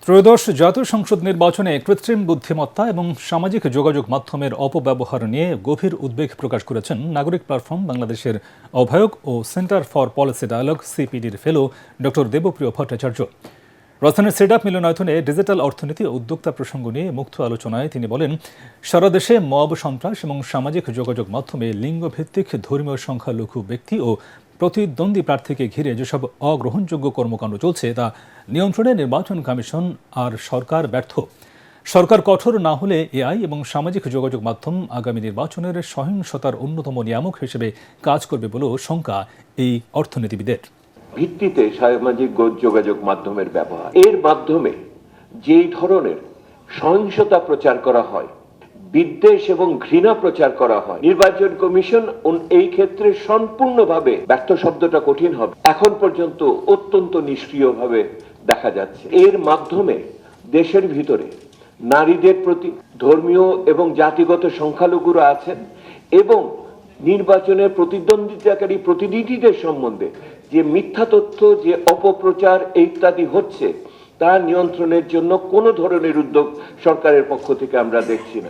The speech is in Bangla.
ত্রয়োদশ জাতীয় সংসদ নির্বাচনে কৃত্রিম বুদ্ধিমত্তা এবং সামাজিক যোগাযোগ মাধ্যমের অপব্যবহার নিয়ে গভীর উদ্বেগ প্রকাশ করেছেন নাগরিক প্ল্যাটফর্ম বাংলাদেশের আহ্বায়ক ও সেন্টার ফর পলিসি ডায়ালগ সিপিডির ফেলো ডক্টর দেবপ্রিয় ভট্টাচার্য। রাজধানীর সেডাপ মিলনায়তনে ডিজিটাল অর্থনীতি ও উদ্যোক্তা প্রসঙ্গ নিয়ে মুক্ত আলোচনায় তিনি বলেন, সারা দেশে মব সন্ত্রাস এবং সামাজিক যোগাযোগ মাধ্যমে লিঙ্গভিত্তিক ধর্মীয় সংখ্যালঘু ব্যক্তি ও প্রতিদ্বন্দ্বী প্রার্থীকে ঘিরে যেসব অগ্রহণযোগ্য কর্মকাণ্ড চলছে তা নিয়ন্ত্রণে নির্বাচন কমিশন আর সরকার ব্যর্থ। সরকার কঠোর না হলে এআই এবং সামাজিক যোগাযোগ মাধ্যম আগামী নির্বাচনের সহিংসতার অন্যতম নিয়ামক হিসেবে কাজ করবে বলেও শঙ্কা এই অর্থনীতিবিদের। ভিত্তিতে সামাজিক যোগাযোগ মাধ্যমের ব্যবহার, এর মাধ্যমে যেই ধরনের সহিংসতা প্রচার করা হয়, বিদ্বেষ এবং ঘৃণা প্রচার করা হয়, নির্বাচন কমিশন এই ক্ষেত্রে সম্পূর্ণভাবে ব্যর্থ শব্দটা কঠিন হবে, এখন পর্যন্ত অত্যন্ত নিষ্ক্রিয়ভাবে দেখা যাচ্ছে। এর মাধ্যমে দেশের ভিতরে নারীদের প্রতি, ধর্মীয় এবং জাতিগত সংখ্যালঘুরা আছেন এবং নির্বাচনের প্রতিদ্বন্দ্বিতাকারী প্রতিনিধিদের সম্বন্ধে যে মিথ্যা তথ্য, যে অপপ্রচার ইত্যাদি হচ্ছে, তা নিয়ন্ত্রণের জন্য কোনো ধরনের উদ্যোগ সরকারের পক্ষ থেকে আমরা দেখছি না।